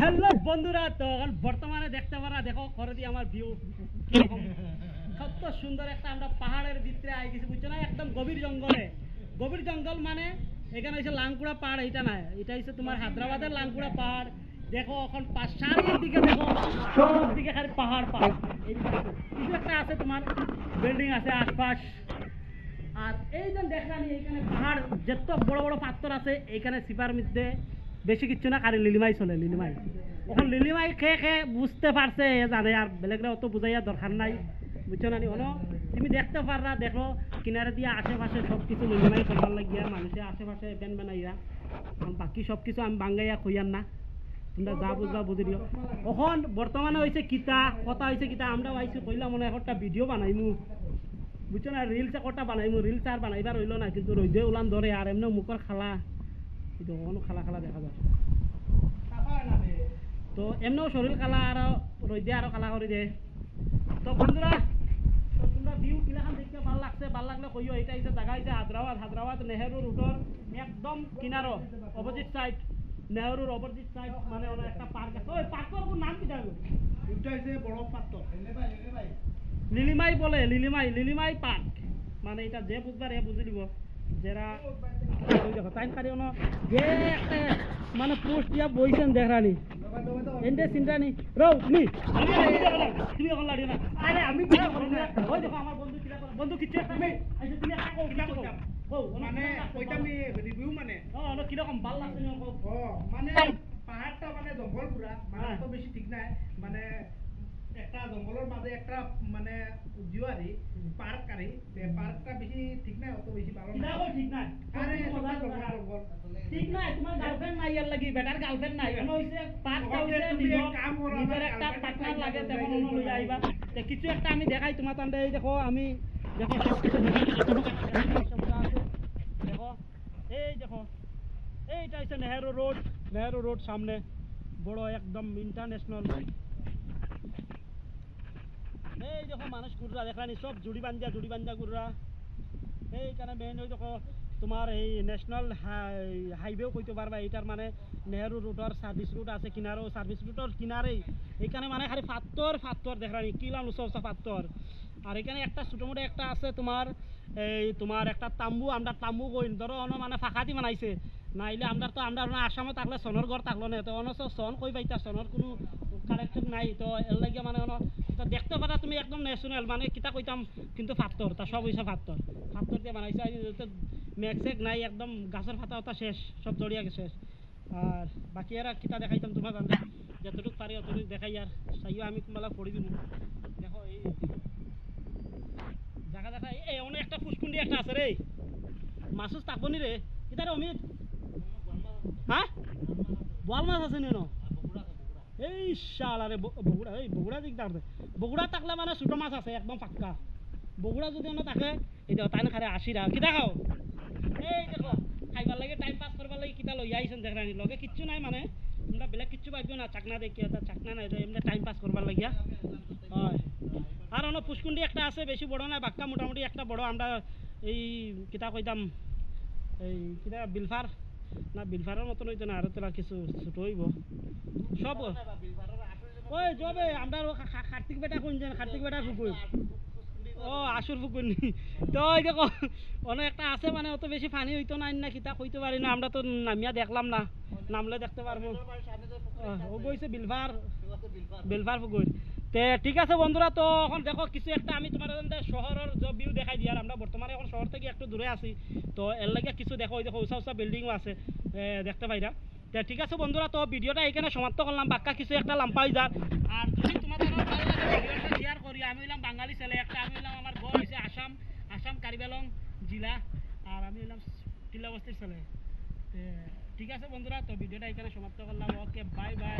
Hello বন্ধুরা, তো এখন বর্তমানে দেখতে পারা দেখো খরদি আমার ভিউ কত সুন্দর একটা আমরা পাহাড়ের ভিতরে আই গেছি, বুঝছো না? একদম গভীর জঙ্গলে। গভীর জঙ্গল মানে এখানে হচ্ছে লাংকুড়া পাহাড়, এটা না, এটা হচ্ছে তোমার হায়দ্রাবাদের লাংকুড়া পাহাড়। দেখো এখন চারিদিকে দেখো, সব দিকে খালি পাহাড় পাহাড়। কিছু একটা আছে তোমার বিল্ডিং আছে আশপাশ। আর এই যে দেখলাম এইখানে পাহাড় যত বড় বড় পাথর আছে, এইখানে সিপার মধ্যে বেশি কিচ্ছু না, খালি লিলিমাই চলে। লিলিমাই এখন লিলিমাই খেয়ে খেয়ে বুঝতে পারছে জানে, আর বেলেগরা অত বুঝাইয়া দরকার নাই, বুঝছো না? হলো তুমি দেখতে পাররা, দেখো কিনারে দিয়ে আশেপাশে সব কিছু লিলিমাই করবার লাগিয়া মানুষের আশেপাশে বেন বেনাইয়া। বাকি সব কিছু আমি বাঙ্গাইয়া খুঁয়ার না, তোমরা যা বুঝবা বুঝে দিও। এখন বর্তমানে হয়েছে কিতা কথা হয়েছে কিতা, আমরা আইসি কইলাম মনে একটা ভিডিও বানাইমু, বুঝছো না? রিলস একটা বানাইমু, রিলস আর বানাইবার হইলো না, কিন্তু রইদে উলান ধরে আর এমনি মুখর খালা, কিন্তু কোনো খালা খালা দেখা যায় তো এমনিও শরীর খালা আর রইদে আরো খালা করে দে। তো বন্ধুরা, তো তোমরা ভিউ কিলাখান দেখতে ভাল লাগছে, ভাল লাগলে কইও। এটা হচ্ছে জায়গা হচ্ছে হায়দ্রাবাদ নেহেরু রুটর একদম কিনারো, অপোজিট সাইড, নেহেরুর অপোজিট সাইড মানে একটা পার্ক আছে। ওই পার্কের নাম কি থাকবে? এটা হচ্ছে বড় পাথর, লিলিমাই বলে, লিলিমাই পার্ক। মানে এটা যে বুঝবার এ বুঝে দিব, যারা দেখো টাইম কাটি যে একটা মানে পোস্ট দিয়া বইছেন দেখরানি এন্ডে সিনরানি রও নি তুমি এখন লাড়ি না। আরে আমি কি করি না, ওই দেখো আমার বন্ধু কিলা করে, বন্ধু কিচ্ছে তুমি আইছে, তুমি কাকো কিলা কইতাম কও মানে কইতা আমি রিভিউ মানে না কি রকম ভাল লাগছে না কও। মানে পাহাড়টা মানে জঙ্গল পুরা, মানে তো বেশি ঠিক নাই, মানে একটা জঙ্গলের মাঝে একটা মানে জিওয়ারি পার্ক কারি, পার্কটা বেশি ঠিক নাই, অত বেশি ভালো না। ঠিক নাই, আরে জঙ্গল ঠিক নাই। তোমার গার্লফ্রেন্ড নাই এর লাগি, বেটার গার্লফ্রেন্ড নাই, কেন হইছে পার্কটা হইছে নিজের একটা পার্টনার লাগে, তখন অন্য লই আইবা। তে কিছু একটা আমি দেখাই তোমার তান্ডে। এই দেখো আমি দেখো সব কিছু দেখো, এই দেখো এইটা হচ্ছে নেহেরু রোড সামনে বড় একদম ইন্টারন্যাশনাল। এই দেখো মানুষ ঘুররা দেখানি, সব জুড়ি বান্ধা ঘুররা। এইখানে মেইন ওই দেখো তোমার এই ন্যাশনাল হাইওয়েও কইতে পারবা, এইটার মানে নেহেরু রুটর সার্ভিস রুট আছে কিনারও, সার্ভিস রুটর কিনারেই এইখানে মানে খালি ফাত্তর দেখানি, কিলাম উঁচা ফাত্তর। আর এখানে একটা ছোটো মোটো একটা আছে তোমার তোমার একটা তাম্বু, আমরা তাম্বু কই ধরো মানে ফাঁকাতি বানাইছে, নাইলে আমরা আসামে থাকলে সনের ঘর থাকলো না, তো অনস সন কই পাইতা, সনের কোনো কানেকশন নাই। তো এর লাগে মানে তো দেখতে পারা তুমি একদম ন্যাশনাল মানে কিতা কইতাম, কিন্তু ফাত্তর তা সব হইছে ফাত্তর দিয়ে বানাইছে। মেঘ নাই, একদম গাছের ফাতা শেষ, সব জড়িয়া গেছে শেষ। আর বাকি আর কিতা দেখাইতাম তোমার যতটুকু পারি অতটুকু দেখাই, আর চাইও আমি কোনবেলা পড়ি দিব। দেখো এই জায়গা দেখা, এই অনেক একটা পুষ্কুন্ডি একটা আছে রে, মাছুস থাকবো নি রে কিতারে অমিত? হ্যাঁ বোয়াল মাছ আছে নি? এই শাল আরে বগুড়া, এই বগুড়া দিক থাকবে, বগুড়া থাকলে মানে ছোটো মাছ আছে একদম পাক্কা। বগুড়া যদি অন্য থাকে এই দেখো তাই না খারে 80 টাকা কিতা খাও। এই দেখো খাইবার লাগে, টাইম পাস করবার লাগে কিতা লই আইছেন দেখরানি, লগে কিচ্ছু নাই, মানে তোমরা বেলেগ কিচ্ছু পাইছো না, চাকনা দেখি চাকনা নাই, এমনি টাইম পাস করবার লাগিয়া। হয় আর অন্য পুষ্কুন্ডি একটা আছে, বেশি বড় না, বাক্কা মোটামুটি একটা বড়। আমরা এই কিতা কইতাম এই কিতা বিলফার না, বিলফারের মতন হইতো না, আরো তোরা কিছু ছোটো হইব সব। ওই যাবে আমরা কার্তিক বেটা কোনছেন, কার্তিক বেটা পুকুর, ও আসুর পুকুর নি। তো ওই দেখো অনেক একটা আছে, মানে অত বেশি পানি হইতো না, না কিতা কইতে পারি না, আমরা তো নামিয়া দেখলাম না, নামলে দেখতে পারবো। ও বইছে বিলফার পুকুর। তে ঠিক আছে বন্ধুরা, তো এখন দেখো কিছু একটা আমি তোমার শহরের যে ভিউ দেখাই দিই। আর আমরা বর্তমানে এখন শহর থেকে একটু দূরে আছি, তো এর লাগে কিছু দেখো, ওই দেখো উঁচা বিল্ডিংও আছে দেখতে পাইরা। তো ঠিক আছে বন্ধুরা, তো ভিডিওটা এখানে সমাপ্ত করলাম, বাক্কা কিছু একটা লাম্পাই যার। আর যদি তোমাদের ভালো লাগে ভিডিওটা শেয়ার করি। আমি হইলাম বাঙালি ছেলে একটা, আমি হইলাম আমার ঘর হয়েছে আসাম কারিবেলং জেলা, আর আমি হইলাম টিলাবস্তির ছেলে। ঠিক আছে বন্ধুরা, তো ভিডিওটা এখানে সমাপ্ত করলাম। Okay bye bye.